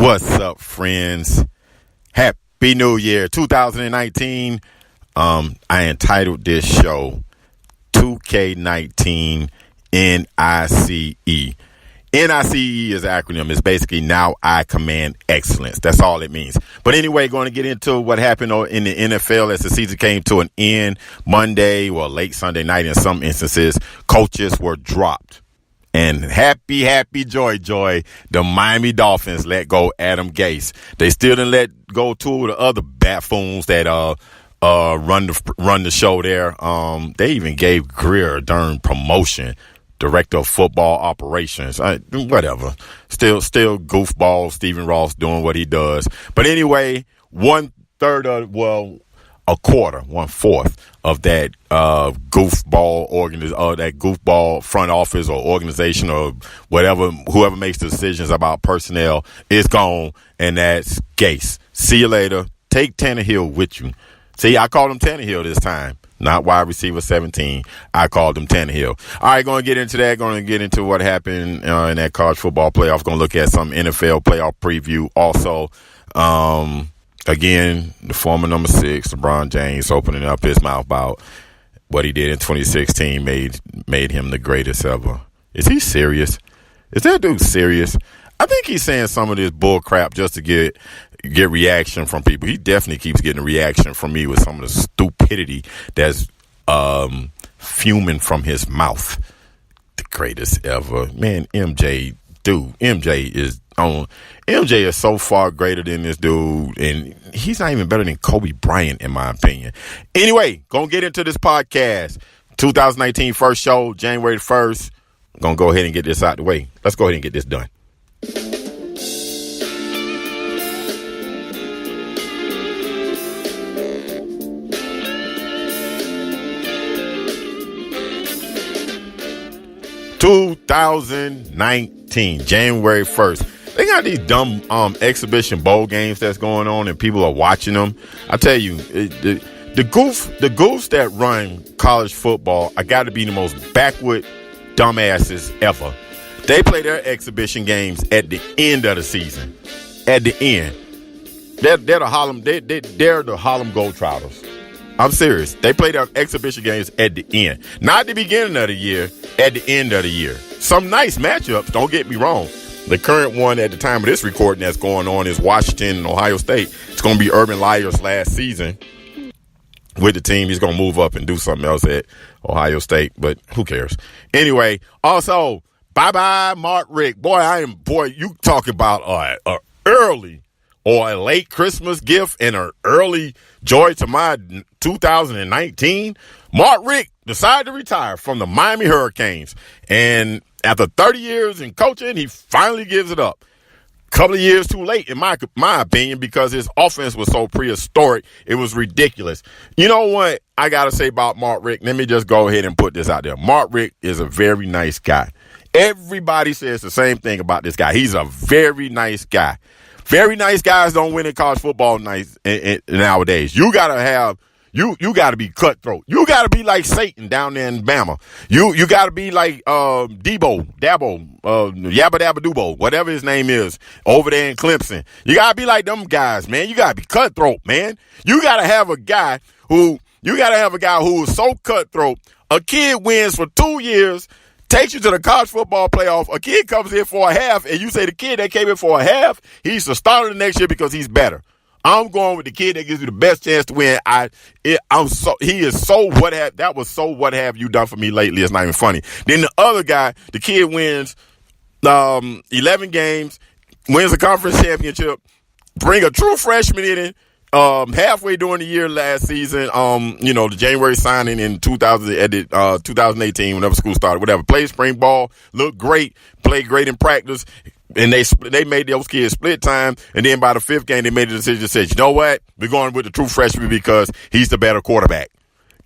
What's up, friends? Happy New Year 2019. I entitled this show 2K19 N.I.C.E. N.I.C.E. is an acronym. It's basically Now I Command Excellence. That's all it means. But anyway, going to get into what happened in the NFL as the season came to an end Monday or late Sunday night. In some instances, coaches were dropped. And happy joy, the Miami Dolphins let go Adam Gase. They still didn't let go two of the other buffoons that run the show there. They even gave Greer a darn promotion, director of football operations. Whatever. Still goofball Stephen Ross doing what he does. But anyway, 1/4 of that goofball front office or organization or whatever, whoever makes the decisions about personnel is gone, and that's Gase. See you later. Take Tannehill with you. See, I called him Tannehill this time, not wide receiver 17. I called him Tannehill. All right, going to get into that. Going to get into what happened in that college football playoff. Going to look at some NFL playoff preview also. Again, the former number 6, LeBron-James, opening up his mouth about what he did in 2016 made him the greatest ever. Is he serious? Is that dude serious? I think he's saying some of this bull crap just to get reaction from people. He definitely keeps getting a reaction from me with some of the stupidity that's fuming from his mouth. The greatest ever. Man, MJ is so far greater than this dude, and he's not even better than Kobe Bryant, in my opinion. Anyway, gonna get into this podcast. 2019 first show, January 1st. Gonna go ahead and get this out the way. Let's go ahead and get this done. January 1st. They got these dumb exhibition bowl games that's going on, and people are watching them. I tell you, the goofs that run college football are got to be the most backward dumbasses ever. They play their exhibition games at the end of the season. At the end, they're the Harlem Globetrotters. I'm serious. They play their exhibition games at the end, not at the beginning of the year. At the end of the year, some nice matchups. Don't get me wrong. The current one at the time of this recording that's going on is Washington and Ohio State. It's going to be Urban Meyer's last season with the team. He's going to move up and do something else at Ohio State, but who cares? Anyway, also, bye-bye, Mark-Richt. Boy, you talk about a early or a late Christmas gift and an early joy to my 2019. Mark-Richt decided to retire from the Miami Hurricanes. And after 30 years in coaching, he finally gives it up. Couple of years too late, in my opinion, because his offense was so prehistoric, it was ridiculous. You know what I got to say about Mark-Richt? Let me just go ahead and put this out there. Mark-Richt is a very nice guy. Everybody says the same thing about this guy. He's a very nice guy. Very nice guys don't win in college football nowadays. You got to have... You got to be cutthroat. You got to be like Satan down there in Bama. You got to be like Yabba Dabba Dubo, whatever his name is, over there in Clemson. You got to be like them guys, man. You got to be cutthroat, man. You got to have a guy who is so cutthroat. A kid wins for 2 years, takes you to the college football playoff. A kid comes in for a half, and you say the kid that came in for a half, he's the starter the next year because he's better. I'm going with the kid that gives you the best chance to win. What have you done for me lately? It's not even funny. Then the other guy, the kid wins 11 games, wins the conference championship, bring a true freshman in halfway during the year last season, the January signing in 2018, whenever school started, whatever. Played spring ball, looked great, played great in practice. And they made those kids split time, and then by the 5th game, they made a decision that said, you know what? We're going with the true freshman because he's the better quarterback.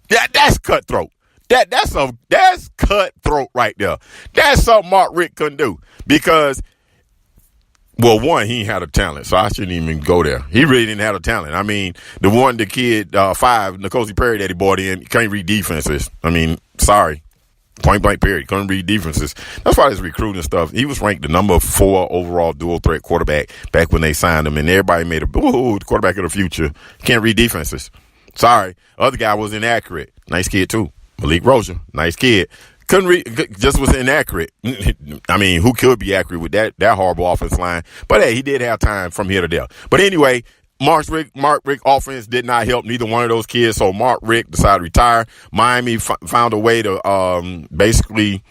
That's cutthroat. That's cutthroat right there. That's something Mark-Richt couldn't do because, well, one, he ain't had a talent, so I shouldn't even go there. He really didn't have a talent. I mean, the kid, 5, N'Kosi Perry that he brought in, can't read defenses. I mean, sorry. Point blank period. Couldn't read defenses. That's why his recruiting stuff. He was ranked the number 4 overall dual threat quarterback back when they signed him, and everybody made a the quarterback of the future. Can't read defenses. Sorry. Other guy was inaccurate. Nice kid too. Malik Rozier. Nice kid. Couldn't read. Just was inaccurate. I mean, who could be accurate with that horrible offense line? But hey, he did have time from here to there. But anyway, mark-richt offense did not help neither one of those kids, so mark-richt decided to retire. Miami found a way to basically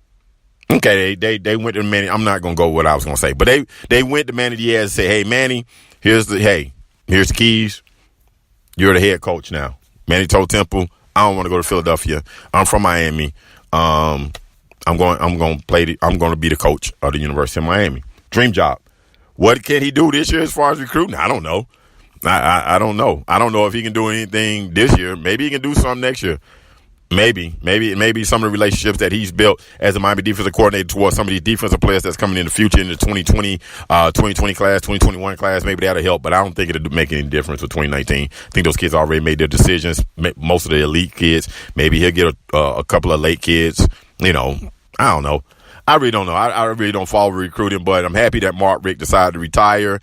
– okay, they went to Manny. I'm not going to go what I was going to say, but they went to Manny Diaz and said, hey, Manny, here's the keys. You're the head coach now. Manny told Temple, I don't want to go to Philadelphia. I'm from Miami. I'm going to be the coach of the University of Miami. Dream job. What can he do this year as far as recruiting? I don't know. I don't know. I don't know if he can do anything this year. Maybe he can do something next year. Maybe some of the relationships that he's built as a Miami defensive coordinator towards some of these defensive players that's coming in the future in the 2020 class, 2021 class, maybe that'll help. But I don't think it'll make any difference with 2019. I think those kids already made their decisions. Most of the elite kids. Maybe he'll get a couple of late kids. I don't know. I really don't know. I really don't follow recruiting, but I'm happy that mark-richt decided to retire.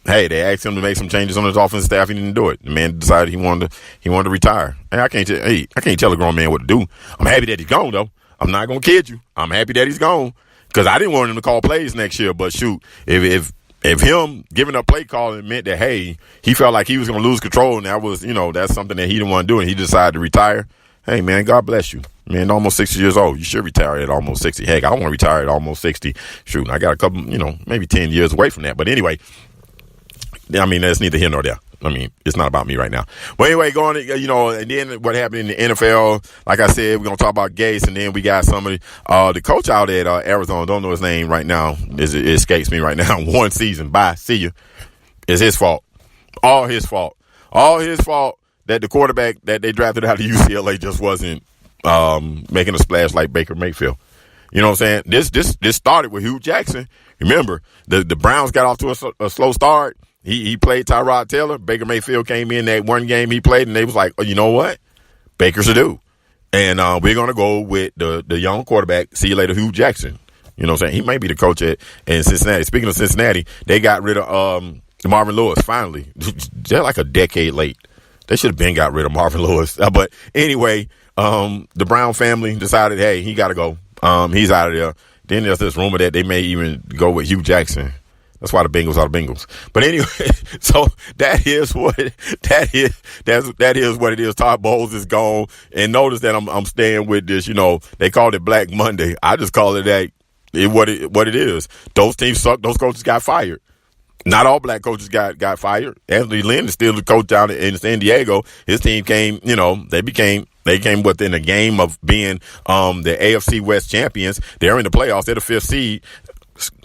Hey, they asked him to make some changes on his offensive staff. He didn't do it. The man decided he wanted to retire. And I can't tell a grown man what to do. I'm happy that he's gone, though. I'm not gonna kid you. I'm happy that he's gone because I didn't want him to call plays next year. But shoot, if him giving up play calling meant that hey, he felt like he was gonna lose control, and that was that's something that he didn't want to do, and he decided to retire. Hey, man, God bless you. Man, almost 60 years old. You should retire at almost 60. Heck, I want to retire at almost 60. Shoot, I got a couple, maybe 10 years away from that. But anyway, I mean, that's neither here nor there. I mean, it's not about me right now. But anyway, and then what happened in the NFL, like I said, we're going to talk about Gase, and then we got somebody, the coach out at Arizona, don't know his name right now. It escapes me right now. One season. Bye. See you. It's his fault. All his fault. All his fault that the quarterback that they drafted out of UCLA just wasn't making a splash like Baker Mayfield. You know what I'm saying? This started with Hugh Jackson. Remember, the Browns got off to a slow start. He played Tyrod Taylor. Baker Mayfield came in that one game he played, and they was like, oh, you know what? Baker's a dude. And we're going to go with the young quarterback. See you later, Hugh Jackson. You know what I'm saying? He may be the coach in Cincinnati. Speaking of Cincinnati, they got rid of Marvin Lewis finally. They're like a decade late. They should have been got rid of Marvin Lewis. But anyway, the Brown family decided, hey, he got to go. He's out of there. Then there's this rumor that they may even go with Hugh Jackson. That's why the Bengals are the Bengals. But anyway, so that is what it is. Todd Bowles is gone. And notice that I'm staying with this, they called it Black Monday. I just call it what it is. Those teams suck. Those coaches got fired. Not all black coaches got fired. Anthony Lynn is still the coach down in San Diego. His team came, they came within a game of being the AFC West champions. They're in the playoffs. They're the 5th seed.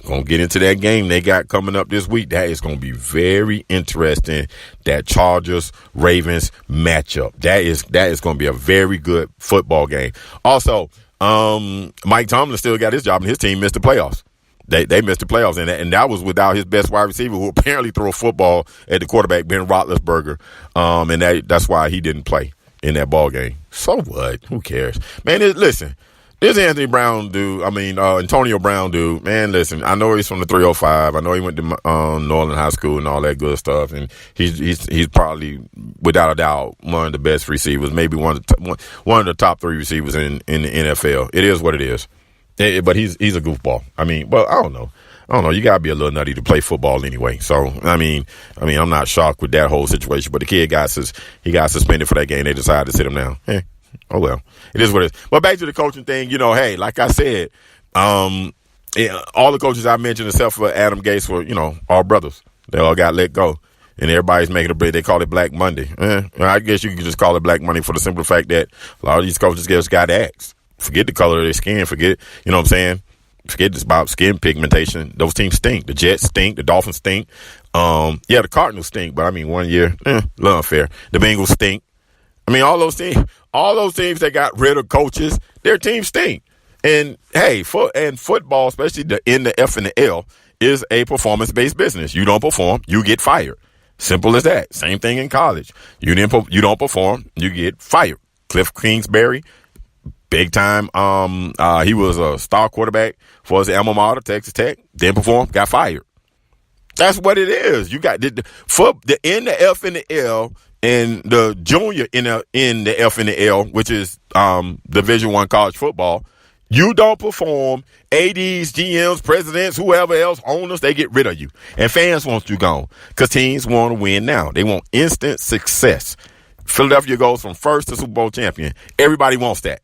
Gonna get into that game they got coming up this week. That is gonna be very interesting. That Chargers-Ravens matchup. That is gonna be a very good football game. Also, Mike Tomlin still got his job, and his team missed the playoffs. They missed the playoffs, and that was without his best wide receiver, who apparently threw a football at the quarterback, Ben Roethlisberger, and that's why he didn't play in that ball game. So what? Who cares, man? Listen. This Antonio Brown dude, man, listen, I know he's from the 305. I know he went to Northern High School and all that good stuff. And he's probably, without a doubt, one of the best receivers, maybe one of the top 3 receivers in the NFL. It is what it is. But he's a goofball. I don't know. You got to be a little nutty to play football anyway. So, I'm not shocked with that whole situation. But the kid got suspended for that game. They decided to sit him down. Oh, well, it is what it is. But back to the coaching thing, hey, like I said, all the coaches I mentioned except for Adam Gase were, all brothers. They all got let go. And everybody's making a break. They call it Black Monday. I guess you could just call it Black Monday for the simple fact that a lot of these coaches just got axed. Forget the color of their skin. Forget, you know what I'm saying? Forget this about skin pigmentation. Those teams stink. The Jets stink. The Dolphins stink. The Cardinals stink. But, 1 year, a little unfair. The Bengals stink. All those teams that got rid of coaches, their teams stink. And hey, football, especially in the F and the L, is a performance-based business. You don't perform, you get fired. Simple as that. Same thing in college. You don't perform, you get fired. Cliff Kingsbury, big time. He was a star quarterback for his alma mater, Texas Tech. Didn't perform, got fired. That's what it is. You got the N, the F, and the L, and the junior in the F and the L, which is Division I college football. You don't perform, ADs, GMs, presidents, whoever else, owners, they get rid of you. And fans want you gone because teams want to win now. They want instant success. Philadelphia goes from first to Super Bowl champion. Everybody wants that.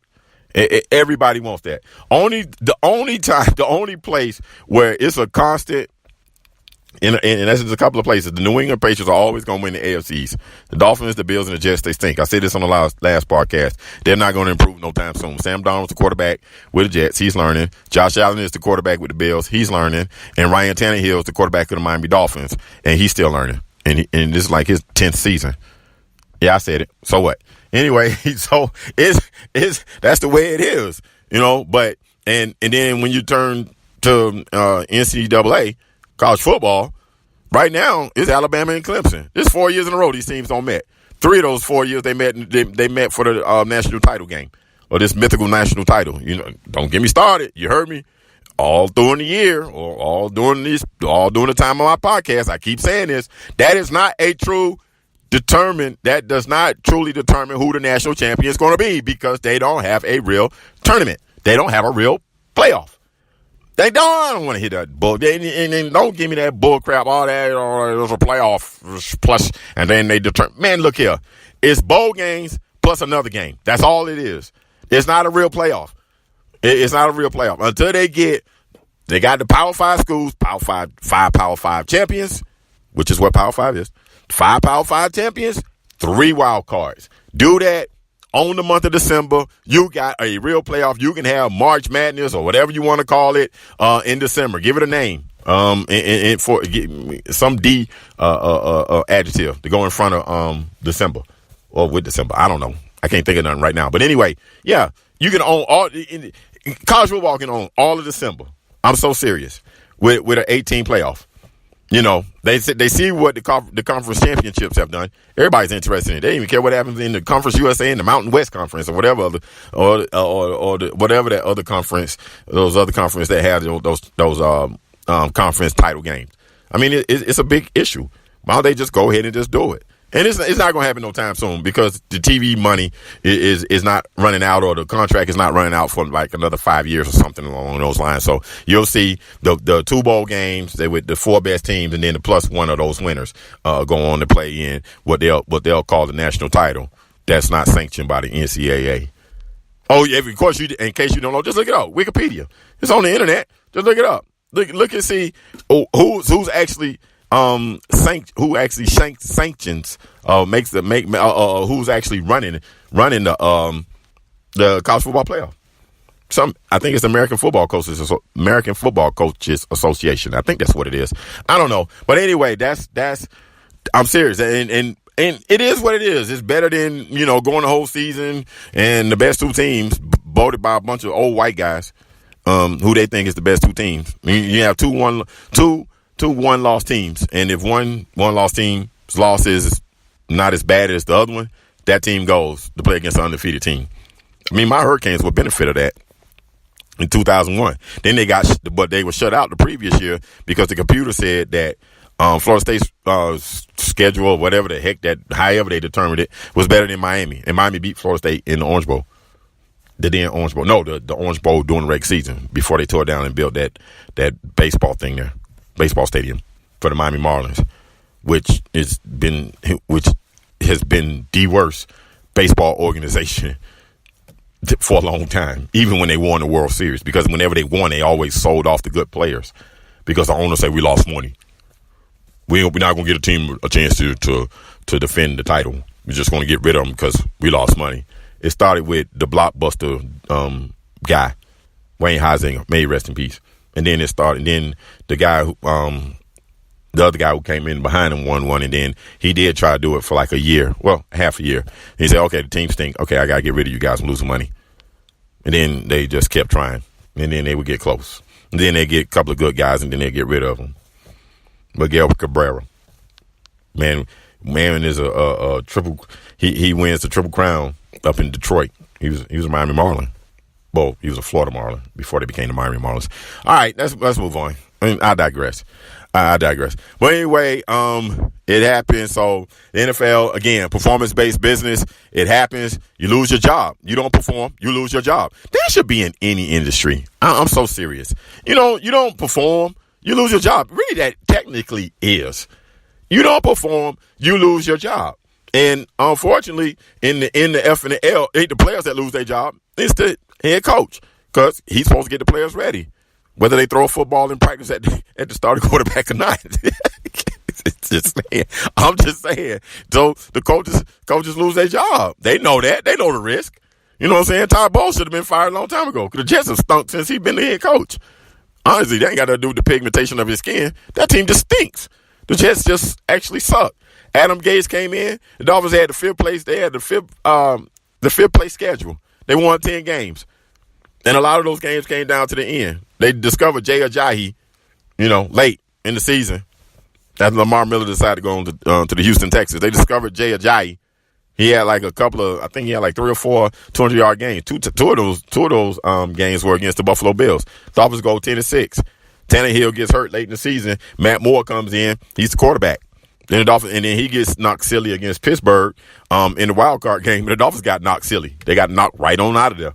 Everybody wants that. The only place where it's a constant, and that's just a couple of places. The New England Patriots are always going to win the AFCs. The Dolphins, the Bills, and the Jets, they stink. I said this on the last podcast. They're not going to improve no time soon. Sam Darnold's the quarterback with the Jets. He's learning. Josh Allen is the quarterback with the Bills. He's learning. And Ryan Tannehill is the quarterback of the Miami Dolphins. And he's still learning. And this is like his 10th season. Yeah, I said it. So what? Anyway, so that's the way it is. But and then when you turn to NCAA, college football, right now, it's Alabama and Clemson. This 4 years in a row these teams don't met. 3 of those 4 years they met for the national title game, or this mythical national title. Don't get me started. You heard me. All during the year, or all during the time of my podcast, I keep saying this. That does not truly determine who the national champion is going to be, because they don't have a real tournament. They don't have a real playoff. I don't want to hear that bull. And don't give me that bull crap. All that, it was a playoff plus, and then they determine. Man, look here. It's bowl games plus another game. That's all it is. It's not a real playoff. It's not a real playoff. Until they got the Power 5 schools, five Power 5 champions, which is what Power 5 is. 5 Power 5 champions, 3 wild cards. Do that. On the month of December, you got a real playoff. You can have March Madness or whatever you want to call it in December. Give it a name. And for some D adjective to go in front of December or with December. I don't know. I can't think of nothing right now. But anyway, yeah, you can own college football can own all of December. I'm so serious with an 18 playoff. They see what the conference championships have done. Everybody's interested in it. They don't even care what happens in the Conference USA and the Mountain West Conference or whatever whatever that other conference, those other conferences that have those conference title games. I mean, it's a big issue. Why don't they just go ahead and just do it? And it's not going to happen no time soon, because the TV money is not running out, or the contract is not running out for like another 5 years or something along those lines. So you'll see the 2 bowl games with the 4 best teams, and then the plus one of those winners go on to play in what they'll call the national title. That's not sanctioned by the NCAA. Oh yeah, of course. In case you don't know, just look it up. Wikipedia. It's on the internet. Just look it up. Look and see who's actually. Who actually sanctions who's actually running the college football playoff? I think it's American Football Coaches Association. I think that's what it is. I don't know, but anyway, that's I'm serious, and it is what it is. It's better than going the whole season and the best 2 teams voted by a bunch of old white guys who they think is the best 2 teams. I mean, you have 2 one-loss teams, and if one loss team's loss is not as bad as the other one, that team goes to play against an undefeated team. I mean, my Hurricanes were benefit of that in 2001. Then but they were shut out the previous year because the computer said that Florida State's schedule, or whatever the heck, however they determined it, was better than Miami, and Miami beat Florida State in the Orange Bowl. The Orange Bowl during the regular season, before they tore down and built that baseball thing there. Baseball stadium for the Miami Marlins, which has been the worst baseball organization for a long time, even when they won the World Series, because whenever they won, they always sold off the good players, because the owners say we lost money. We're not going to get a team a chance to defend the title. We're just going to get rid of them because we lost money. It started with the blockbuster guy, Wayne Huizenga, may he rest in peace. And then the guy the other guy who came in behind him won one, and then he did try to do it for like a year, half a year. And he said, okay, the team stink. Okay, I got to get rid of you guys. I'm losing money. And then they just kept trying, and then they would get close. And then they get a couple of good guys, and then they get rid of them. Miguel Cabrera, man is a triple. He wins the Triple Crown up in Detroit. He was a Miami Marlin. Well, he was a Florida Marlin before they became the Miami Marlins. All right, let's move on. I digress. But anyway, it happens. So the NFL, again, performance-based business. It happens. You lose your job. You don't perform. You lose your job. That should be in any industry. I'm so serious. You don't perform. You lose your job. Really, that technically is. You don't perform. You lose your job. And unfortunately, in the F and the L, it ain't the players that lose their job. It's the head coach because he's supposed to get the players ready. Whether they throw a football in practice at the starting quarterback or not. I'm just saying. So the coaches lose their job. They know that. They know the risk. You know what I'm saying? Todd Bowles should have been fired a long time ago because the Jets have stunk since he's been the head coach. Honestly, that ain't got to do with the pigmentation of his skin. That team just stinks. The Jets just actually suck. Adam Gase came in. The Dolphins had the fifth place. They had the fifth place schedule. They won 10 games. And a lot of those games came down to the end. They discovered Jay Ajayi, late in the season. After Lamar Miller decided to go to the Houston Texans. They discovered Jay Ajayi. He had like I think he had like 3 or 4 200-yard games. Two of those games were against the Buffalo Bills. Dolphins go 10-6. Tannehill gets hurt late in the season. Matt Moore comes in. He's the quarterback. Then the Dolphins, and then he gets knocked silly against Pittsburgh in the wild card game. But the Dolphins got knocked silly. They got knocked right on out of there.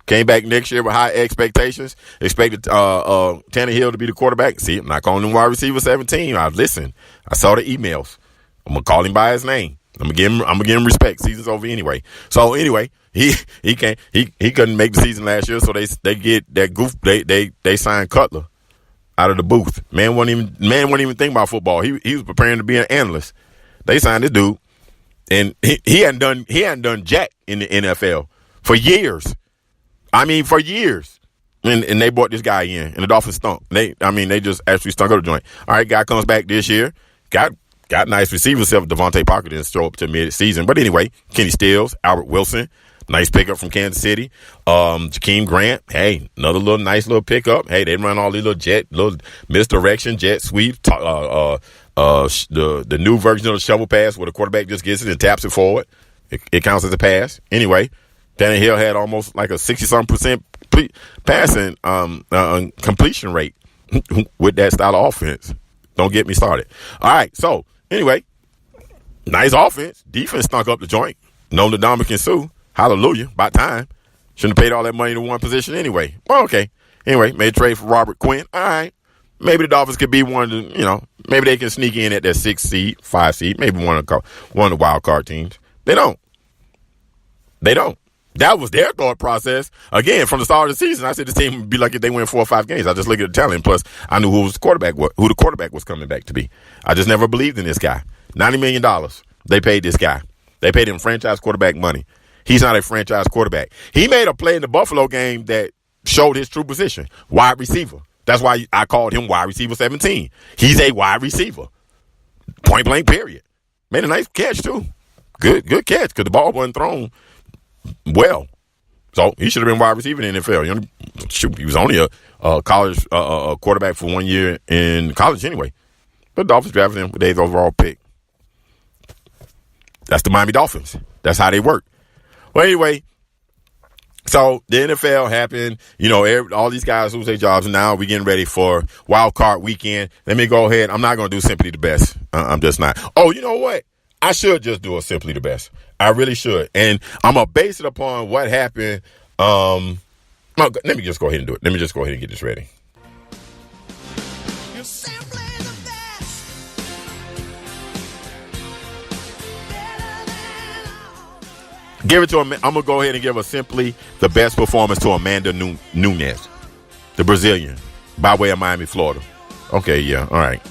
Came back next year with high expectations. Expected Tannehill to be the quarterback. See, I'm not calling him wide receiver 17. I saw the emails. I'm gonna call him by his name. I'm gonna give him respect. Season's over anyway. So anyway, he couldn't make the season last year. So they get that goof. They signed Cutler out of the booth. Man wasn't even thinking about football. He was preparing to be an analyst. They signed this dude, and he hadn't done jack in the NFL for years. For years. And they brought this guy in, and the Dolphins stunk. They just actually stunk up the joint. All right, guy comes back this year. Got nice receivers, except Devontae Parker didn't show up to mid-season. But anyway, Kenny Stills, Albert Wilson, nice pickup from Kansas City. Jakeem Grant, hey, another nice little pickup. Hey, they run all these little misdirection, jet sweep, the new version of the shovel pass where the quarterback just gets it and taps it forward. It counts as a pass. Anyway, Tannehill had almost like a 60-something% passing completion rate with that style of offense. Don't get me started. All right, so anyway, nice offense. Defense stunk up the joint. No Ndamukong Suh. Hallelujah. About time. Shouldn't have paid all that money to one position anyway. Well, okay. Anyway, made a trade for Robert Quinn. All right. Maybe the Dolphins could be one of the, maybe they can sneak in at that 6 seed, 5 seed, maybe one of the wild card teams. They don't. That was their thought process. Again, from the start of the season, I said the team would be like if they win 4 or 5 games. I just look at the talent. Plus, I knew who the quarterback was coming back to be. I just never believed in this guy. $90 million. They paid this guy. They paid him franchise quarterback money. He's not a franchise quarterback. He made a play in the Buffalo game that showed his true position. Wide receiver. That's why I called him wide receiver 17. He's a wide receiver. Point blank, period. Made a nice catch, too. Good catch, because the ball wasn't thrown well. So he should have been wide receiver in the NFL. He was only a college quarterback for 1 year in college anyway. But the Dolphins drafted him with the 8th overall pick. That's the Miami Dolphins. That's how they work. Well, anyway, so the NFL happened. All these guys lose their jobs, and now we're getting ready for wild card weekend. Let me go ahead. I'm not going to do Simply the Best. I'm just not. Oh, you know what? I should just do a Simply the Best. I really should. And I'm going to base it upon what happened. Let me just go ahead and do it. Let me just go ahead and get this ready. You're simply the best. Give it to him. I'm going to go ahead and give a Simply the Best performance to Amanda Nunes, the Brazilian, by way of Miami, Florida. Okay, yeah, all right.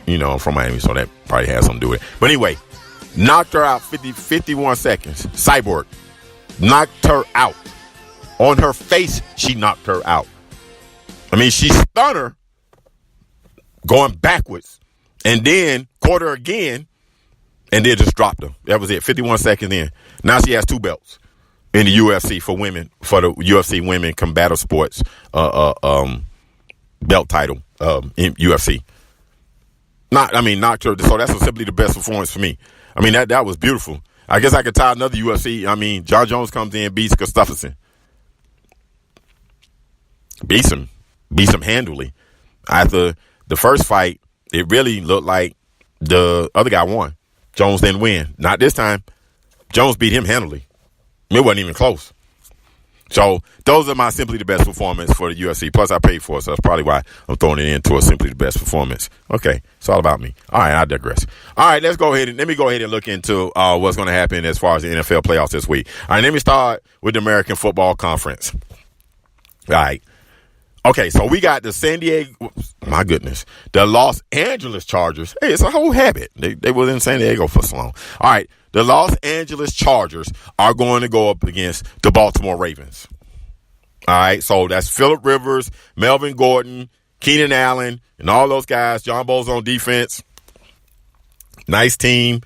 I'm from Miami, so that probably has something to do with it. But anyway, knocked her out 51 seconds. Cyborg. Knocked her out. On her face, she knocked her out. She stunned her going backwards. And then caught her again. And then just dropped her. That was it. 51 seconds in. Now she has 2 belts in the UFC for women, for the UFC Women Combative Sports belt title in UFC. Knocked her. So that's simply the best performance for me. That was beautiful. I guess I could tie another UFC. John Jones comes in, beats Gustafsson. beats him handily. After the first fight, it really looked like the other guy won. Jones didn't win. Not this time. Jones beat him handily. It wasn't even close. So those are my simply the best performance for the UFC. Plus I paid for it, so that's probably why I'm throwing it into a simply the best performance. Okay, it's all about me. All right, I digress. All right, let me go ahead and look into what's going to happen as far as the NFL playoffs this week. All right, let me start with the American Football Conference. All right. Okay, so we got the the Los Angeles Chargers. Hey, it's a whole habit. They were in San Diego for so long. All right, the Los Angeles Chargers are going to go up against the Baltimore Ravens. All right, so that's Phillip Rivers, Melvin Gordon, Keenan Allen, and all those guys. John Bowles on defense. Nice team.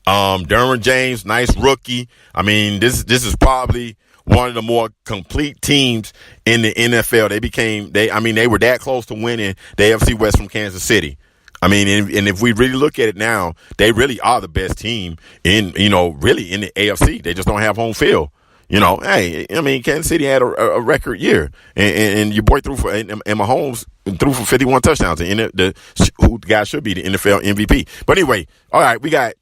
Derwin James, nice rookie. I mean, this is probably one of the more complete teams in the NFL. They were that close to winning the AFC West from Kansas City. I mean, and if we really look at it now, they really are the best team really in the AFC. They just don't have home field. Hey, I mean, Kansas City had a record year, and your boy threw for, and Mahomes threw for 51 touchdowns, and the guy should be the NFL MVP. But anyway, all right, we got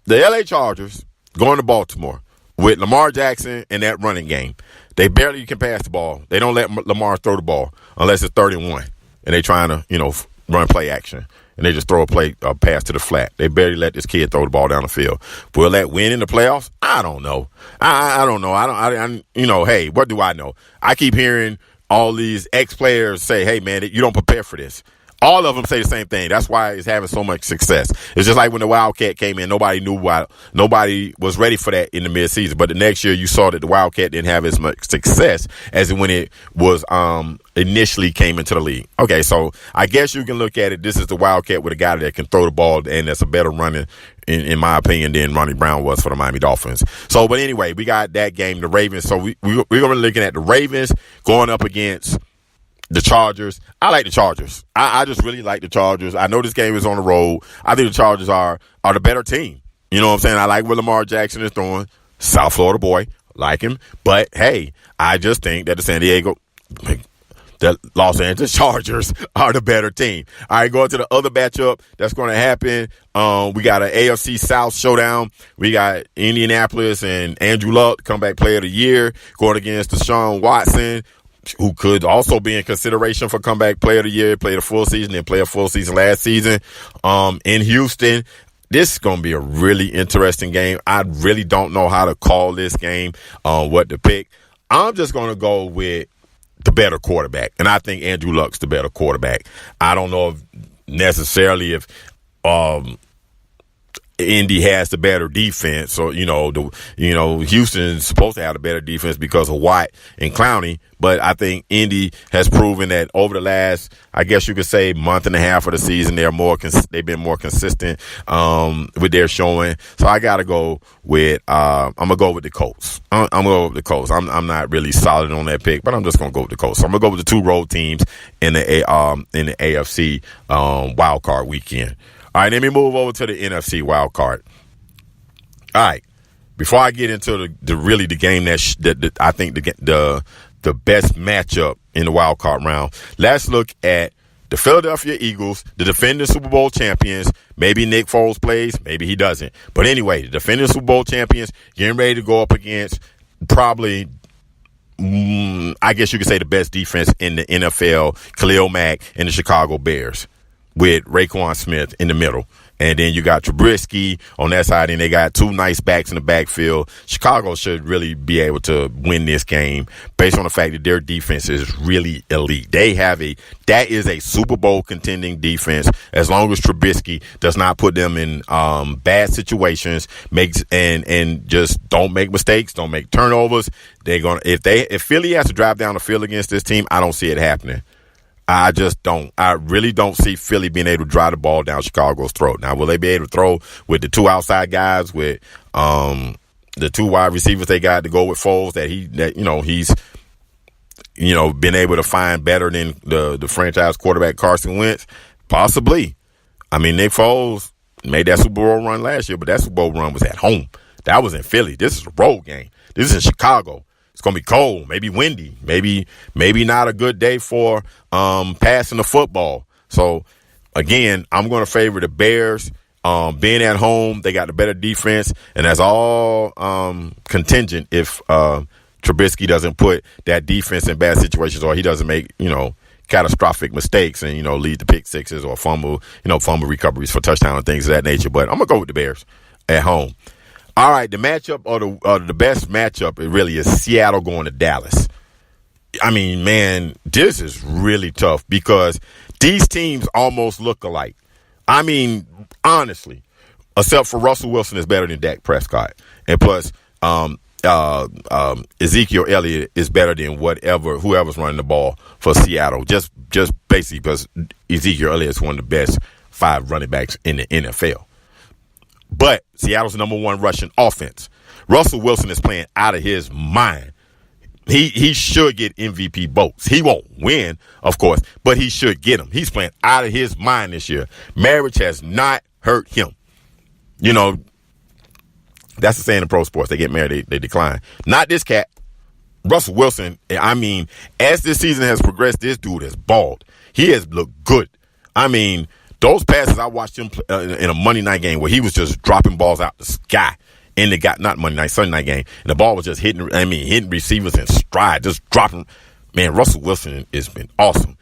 the LA Chargers going to Baltimore with Lamar Jackson and that running game. They barely can pass the ball. They don't let Lamar throw the ball unless it's 31, and they trying to, run play action. And they just throw a pass to the flat. They barely let this kid throw the ball down the field. Will that win in the playoffs? I don't know. I don't know. Hey, what do I know? I keep hearing all these ex-players say, hey, man, you don't prepare for this. All of them say the same thing. That's why it's having so much success. It's just like when the Wildcat came in, nobody was ready for that in the midseason. But the next year you saw that the Wildcat didn't have as much success as when it was initially came into the league. Okay, so I guess you can look at it. This is the Wildcat with a guy that can throw the ball, and that's a better runner, in my opinion, than Ronnie Brown was for the Miami Dolphins. So, but anyway, we got that game, the Ravens. So we're going to be looking at the Ravens going up against the Chargers. I like the Chargers. I just really like the Chargers. I know this game is on the road. I think the Chargers are the better team. You know what I'm saying? I like what Lamar Jackson is throwing. South Florida boy. Like him. But, hey, I just think that the Los Angeles Chargers are the better team. All right, going to the other matchup that's going to happen. We got an AFC South showdown. We got Indianapolis and Andrew Luck, comeback player of the year, going against Deshaun Watson, who could also be in consideration for comeback player of the year, played a full season, didn't play a full season last season. In Houston, this is going to be a really interesting game. I really don't know how to call this game, what to pick. I'm just going to go with the better quarterback, and I think Andrew Luck's the better quarterback. I don't know necessarily if Indy has the better defense, or Houston's supposed to have the better defense because of Watt and Clowney. But I think Indy has proven that over the last, I guess you could say, month and a half of the season, they've been more consistent with their showing. So I gotta go with I'm gonna go with the Colts. I'm gonna go with the Colts. I'm not really solid on that pick, but I'm just gonna go with the Colts. So I'm gonna go with the two road teams in the AFC wild card weekend. All right, let me move over to the NFC wild card. All right, before I get into the game that I think the best matchup in the wild card round, let's look at the Philadelphia Eagles, the defending Super Bowl champions. Maybe Nick Foles plays, maybe he doesn't. But anyway, the defending Super Bowl champions getting ready to go up against probably, I guess you could say, the best defense in the NFL, Khalil Mack and the Chicago Bears, with Raekwon Smith in the middle. And then you got Trubisky on that side, and they got two nice backs in the backfield. Chicago should really be able to win this game based on the fact that their defense is really elite. That is a Super Bowl contending defense, as long as Trubisky does not put them in bad situations, and just don't make mistakes, don't make turnovers. If Philly has to drive down the field against this team, I don't see it happening. I just don't. I really don't see Philly being able to drive the ball down Chicago's throat. Now, will they be able to throw with the two outside guys, with the two wide receivers they got to go with Foles he's been able to find better than the franchise quarterback Carson Wentz? Possibly. I mean, Nick Foles made that Super Bowl run last year, but that Super Bowl run was at home. That was in Philly. This is a road game. This is in Chicago. It's going to be cold, maybe windy, maybe not a good day for passing the football. So, again, I'm going to favor the Bears. Being at home, they got the better defense, and that's all contingent if Trubisky doesn't put that defense in bad situations, or he doesn't make, catastrophic mistakes and, lead to pick sixes or fumble recoveries for touchdown and things of that nature. But I'm going to go with the Bears at home. All right, the matchup or the best matchup, it really is Seattle going to Dallas. I mean, man, this is really tough because these teams almost look alike. I mean, honestly, except for Russell Wilson is better than Dak Prescott. And plus, Ezekiel Elliott is better than whoever's running the ball for Seattle. Just basically because Ezekiel Elliott is one of the best 5 running backs in the NFL. But Seattle's number 1 rushing offense. Russell Wilson is playing out of his mind. He should get MVP votes. He won't win, of course, but he should get them. He's playing out of his mind this year. Marriage has not hurt him. That's the saying in pro sports. They get married, they decline. Not this cat. Russell Wilson, I mean, as this season has progressed, this dude has balled. He has looked good. I mean, those passes I watched him in a Monday night game where he was just dropping balls out the sky. And they got not Monday night, Sunday night game. And the ball was just hitting receivers in stride, just dropping. Man, Russell Wilson has been awesome.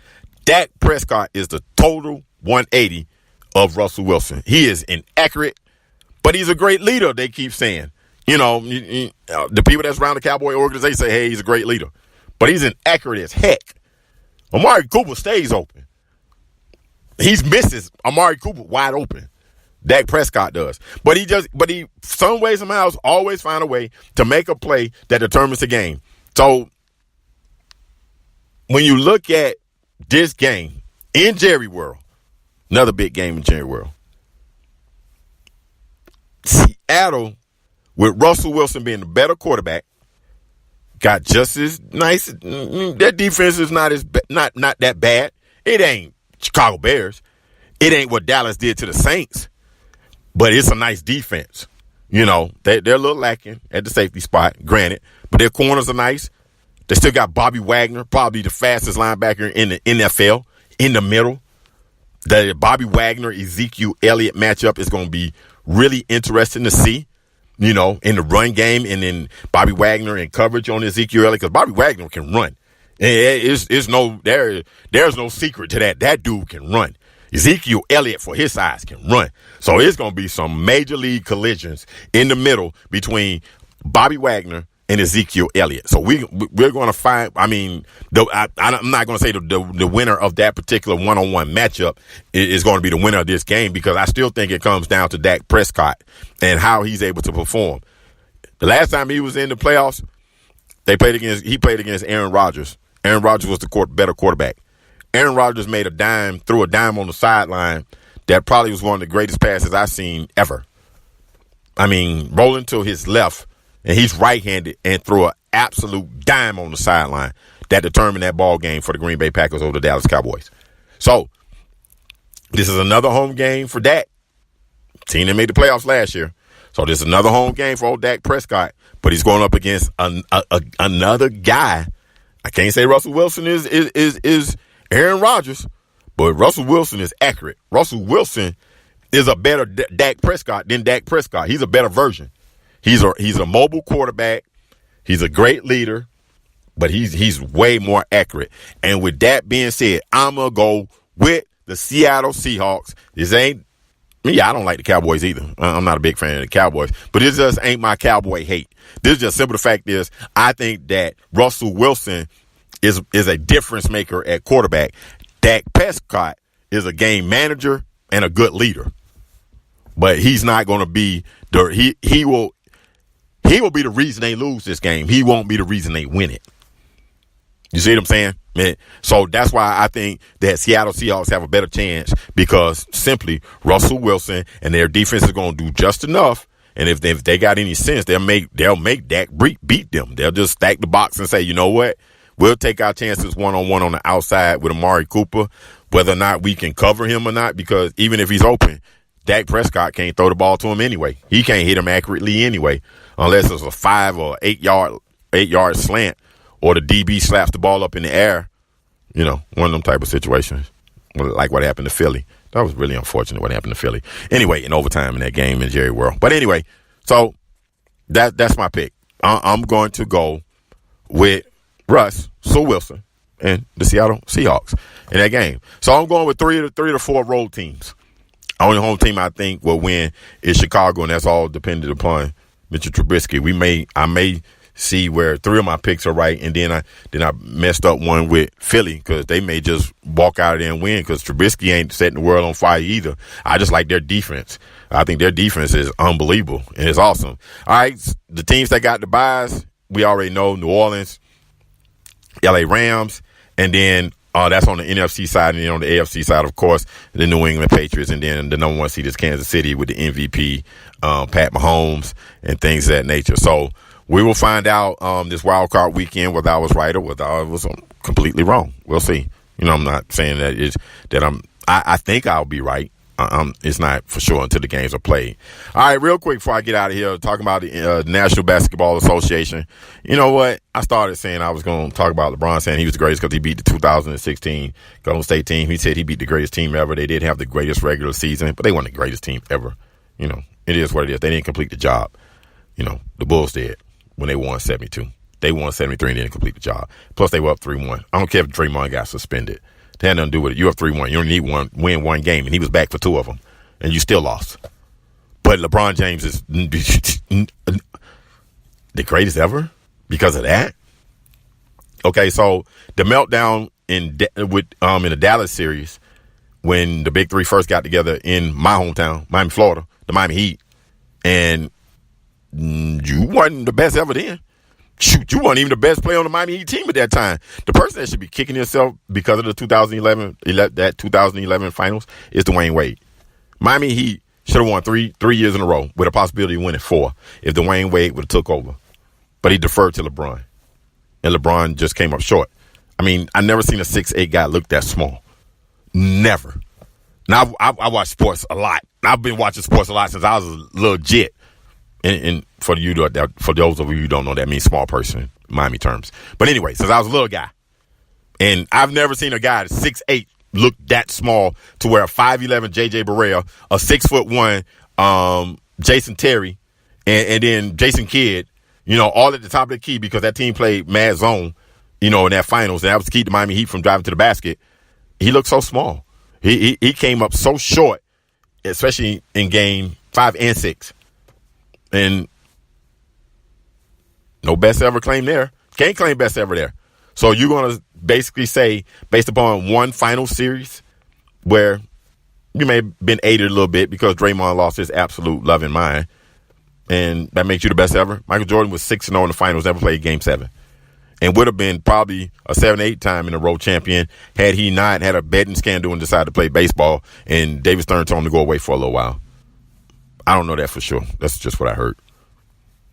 Dak Prescott is the total 180 of Russell Wilson. He is inaccurate, but he's a great leader, they keep saying. The people that's around the Cowboy organization say, hey, he's a great leader. But he's inaccurate as heck. Amari Cooper stays open. He misses Amari Cooper wide open. Dak Prescott does. But he some way, somehow, always find a way to make a play that determines the game. So when you look at this game in Jerry World, another big game in Jerry World, Seattle, with Russell Wilson being the better quarterback, got just as nice. Their defense is not that bad. It ain't Chicago Bears. It ain't what Dallas did to the Saints. But it's a nice defense. They're a little lacking at the safety spot, granted. But their corners are nice. They still got Bobby Wagner, probably the fastest linebacker in the NFL, in the middle. The Bobby Wagner-Ezekiel Elliott matchup is going to be really interesting to see, in the run game. And then Bobby Wagner in coverage on Ezekiel Elliott, because Bobby Wagner can run. There's no secret to that. That dude can run. Ezekiel Elliott, for his size, can run. So it's going to be some major league collisions in the middle between Bobby Wagner and Ezekiel Elliott. So we're going to find, I'm not going to say the winner of that particular one-on-one matchup is going to be the winner of this game, because I still think it comes down to Dak Prescott and how he's able to perform. The last time he was in the playoffs, he played against Aaron Rodgers. Aaron Rodgers was the better quarterback. Aaron Rodgers threw a dime on the sideline that probably was one of the greatest passes I've seen ever. I mean, rolling to his left, and he's right-handed, and threw an absolute dime on the sideline that determined that ball game for the Green Bay Packers over the Dallas Cowboys. So, this is another home game for Dak. Team that made the playoffs last year. So, this is another home game for old Dak Prescott, but he's going up against another guy. I can't say Russell Wilson is Aaron Rodgers, but Russell Wilson is accurate. Russell Wilson is a better Dak Prescott than Dak Prescott. He's a better version. He's a mobile quarterback. He's a great leader, but he's way more accurate. And with that being said, I'm going to go with the Seattle Seahawks. This ain't me. I don't like the Cowboys either. I'm not a big fan of the Cowboys, but this just ain't my Cowboy hate. This is just simple. The fact is, I think that Russell Wilson is a difference maker at quarterback. Dak Prescott is a game manager and a good leader, but he's not going to be he will be the reason they lose this game. He won't be the reason they win it. You see what I'm saying? Man, so that's why I think that Seattle Seahawks have a better chance, because simply Russell Wilson and their defense is going to do just enough. And if they got any sense, they'll make Dak beat them. They'll just stack the box and say, you know what? We'll take our chances one-on-one on the outside with Amari Cooper, whether or not we can cover him or not, because even if he's open, Dak Prescott can't throw the ball to him anyway. He can't hit him accurately anyway, unless it's a 5 or 8 yard 8-yard slant or the DB slaps the ball up in the air. You know, one of them type of situations, like what happened to Philly. That was really unfortunate what happened to Philly. Anyway, in overtime in that game in Jerry World. But anyway, so that's my pick. I'm going to go with Russell Wilson, and the Seattle Seahawks in that game. So I'm going with three to four road teams. Only home team I think will win is Chicago, and that's all dependent upon Mitchell Trubisky. I may see where three of my picks are right, and then I messed up one with Philly because they may just walk out of there and win because Trubisky ain't setting the world on fire either. I just like their defense. I think their defense is unbelievable and it's awesome. All right, the teams that got the byes, we already know: New Orleans, LA Rams, and then that's on the NFC side, and then on the AFC side, of course, the New England Patriots, and then the number one seed is Kansas City with the MVP, Pat Mahomes, and things of that nature. So we will find out this wild card weekend whether I was right or whether I was completely wrong. We'll see. You know, I'm not saying I think I'll be right. It's not for sure until the games are played. All right, real quick before I get out of here, talking about the National Basketball Association. You know what? I started saying I was going to talk about LeBron saying he was the greatest because he beat the 2016 Golden State team. He said he beat the greatest team ever. They did have the greatest regular season, but they weren't the greatest team ever. You know, it is what it is. They didn't complete the job. You know, the Bulls did when they won 72. They won 73 and didn't complete the job. Plus, they were up 3-1. I don't care if Draymond got suspended. It had nothing to do with it. You're up 3-1. You only need win one game, and he was back for two of them, and you still lost. But LeBron-James is the greatest ever because of that. Okay, so the meltdown in the Dallas series when the Big Three first got together in my hometown, Miami, Florida, the Miami Heat, and you wasn't the best ever then. Shoot, you weren't even the best player on the Miami Heat team at that time. The person that should be kicking himself because of the 2011 finals is Dwayne Wade. Miami Heat should have won three years in a row with a possibility of winning 4 if Dwayne Wade would have took over. But he deferred to LeBron. And LeBron just came up short. I mean, I never seen a 6'8" guy look that small. Never. Now, I watch sports a lot. I've been watching sports a lot since I was a little jit. And for those of you who don't know, that means small person in Miami terms. But anyway, since I was a little guy, and I've never seen a guy that's 6'8" look that small to where a 5'11" J.J. Barea, a 6'1" Jason Terry, and then Jason Kidd, you know, all at the top of the key because that team played mad zone, you know, in that finals, and that was to keep the Miami Heat from driving to the basket. He looked so small. He came up so short, especially in game 5 and 6. And no best ever claim there. Can't claim best ever there. So you're going to basically say, based upon one final series where you may have been aided a little bit because Draymond lost his absolute loving mind, and that makes you the best ever. Michael Jordan was 6-0 in the finals, never played game 7, and would have been probably a 7-8 time in a row champion had he not had a betting scandal and decided to play baseball, and David Stern told him to go away for a little while. I don't know that for sure. That's just what I heard.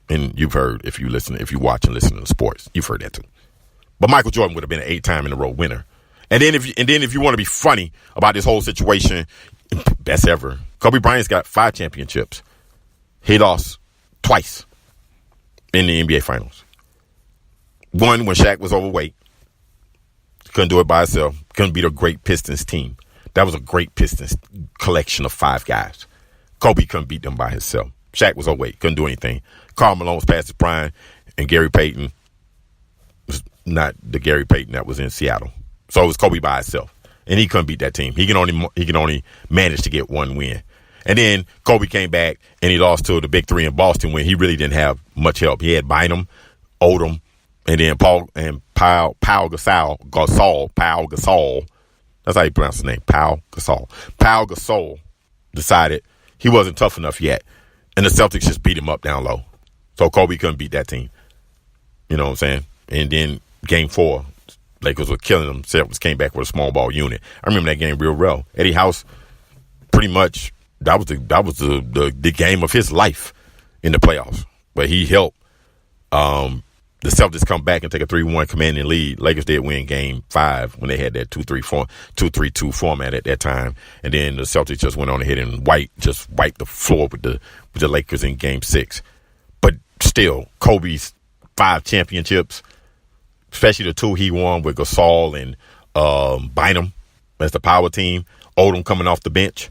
And you've heard if you watch and listen to sports, you've heard that too. But Michael Jordan would have been an 8-time in a row winner. And then if you want to be funny about this whole situation, best ever. Kobe Bryant's got 5 championships. He lost twice in the NBA Finals. One when Shaq was overweight. Couldn't do it by himself. Couldn't beat a great Pistons team. That was a great Pistons collection of 5 guys. Kobe couldn't beat them by himself. Shaq was overweight, couldn't do anything. Karl Malone was past his prime, and Gary Payton was not the Gary Payton that was in Seattle. So it was Kobe by himself, and he couldn't beat that team. He can only manage to get one win. And then Kobe came back, and he lost to the Big Three in Boston when he really didn't have much help. He had Bynum, Odom, and then Pau Gasol. That's how you pronounce his name, Pau Gasol. Pau Gasol decided he wasn't tough enough yet. And the Celtics just beat him up down low. So Kobe couldn't beat that team. You know what I'm saying? And then game 4, Lakers were killing them. Celtics came back with a small ball unit. I remember that game real well. Eddie House, pretty much, that was the game of his life in the playoffs. But he helped the Celtics come back and take a 3-1 commanding lead. Lakers did win game 5 when they had that 2-3-2 format at that time. And then the Celtics just went on ahead and wiped the floor with the Lakers in game 6. But still, Kobe's 5 championships, especially the 2 he won with Gasol and Bynum as the power team. Odom coming off the bench.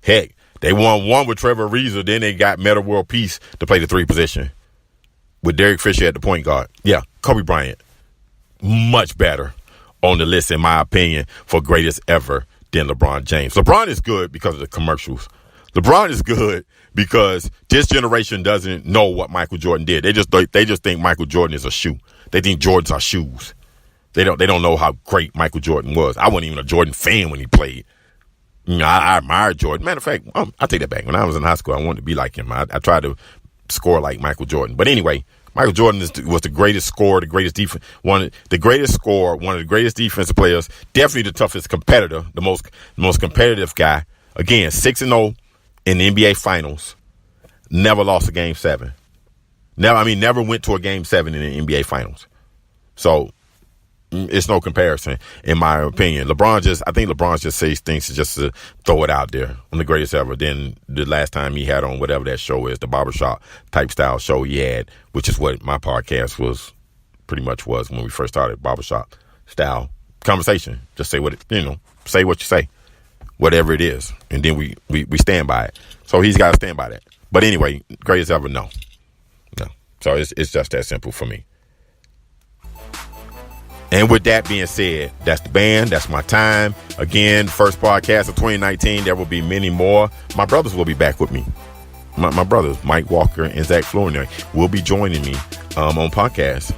Heck, they won 1 with Trevor Ariza. Then they got Metta World Peace to play the 3 position with Derek Fisher at the point guard. Yeah, Kobe Bryant, much better on the list, in my opinion, for greatest ever than LeBron James. LeBron is good because of the commercials. LeBron is good because this generation doesn't know what Michael Jordan did. They just think Michael Jordan is a shoe. They think Jordans are shoes. They don't know how great Michael Jordan was. I wasn't even a Jordan fan when he played. I admired Jordan. Matter of fact, I take that back. When I was in high school, I wanted to be like him. I tried to score like Michael Jordan. But anyway, Michael Jordan was the greatest scorer, the greatest defense, one of the greatest defensive players, definitely the toughest competitor, the most competitive guy. Again, 6-0 in the NBA Finals, never lost a Game 7. Never went to a Game 7 in the NBA Finals. So it's no comparison, in my opinion. I think LeBron just says things just to throw it out there. I'm the greatest ever. Then the last time he had on whatever that show is, the barbershop type style show he had, which is what my podcast was when we first started, barbershop style conversation. Just say say what you say, whatever it is, and then we stand by it. So he's got to stand by that. But anyway, greatest ever, no. So it's just that simple for me. And with that being said, that's the band. That's my time. Again, first podcast of 2019. There will be many more. My brothers will be back with me. My brothers, Mike Walker and Zach Flournoy, will be joining me on podcasts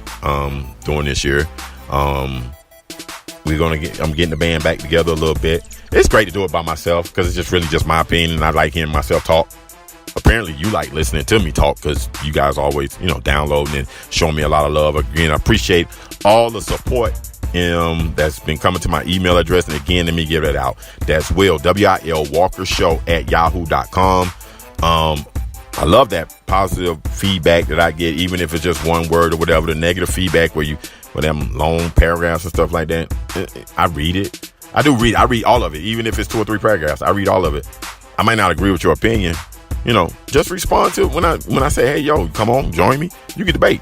during this year. I'm getting the band back together a little bit. It's great to do it by myself because it's just really just my opinion, and I like hearing myself talk. Apparently you like listening to me talk because you guys always, downloading and showing me a lot of love. Again, I appreciate all the support that's been coming to my email address. And again, let me give it out. That's Will, W-I-L, Walker Show at yahoo.com. I love that positive feedback that I get, even if it's just one word or whatever. The negative feedback with them long paragraphs and stuff like that. I read it. I read all of it, even if it's 2 or 3 paragraphs. I read all of it. I might not agree with your opinion. Just respond to it when I say, hey, yo, come on, join me. You get the bait.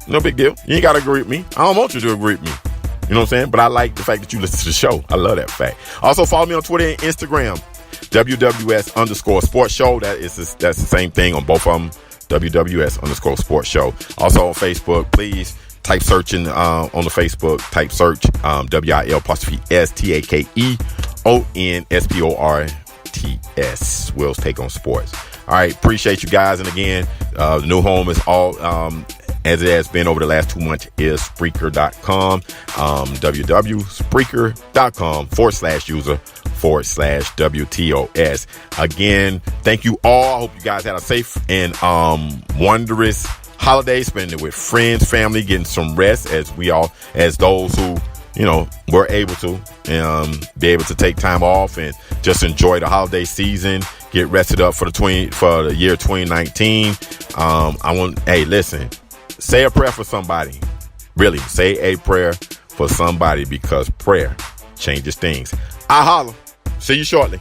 No big deal. You ain't got to agree with me. I don't want you to agree with me. You know what I'm saying? But I like the fact that you listen to the show. I love that fact. Also, follow me on Twitter and Instagram, WWS_sports show. That's the same thing on both of them, WWS_sports show. Also on Facebook, please type searching on the Facebook, type search WIL_STAKEONSPORTS, Will's Take on Sports. All right, appreciate you guys. And again, the new home is all as it has been over the last 2 months is Spreaker.com, www.spreaker.com/user/WTOS. Again, thank you all. I hope you guys had a safe and wondrous holiday, spending it with friends, family, getting some rest as those who were able to be able to take time off and just enjoy the holiday season, get rested up for the year 2019. Listen, say a prayer for somebody. Really, say a prayer for somebody because prayer changes things. I holla. See you shortly.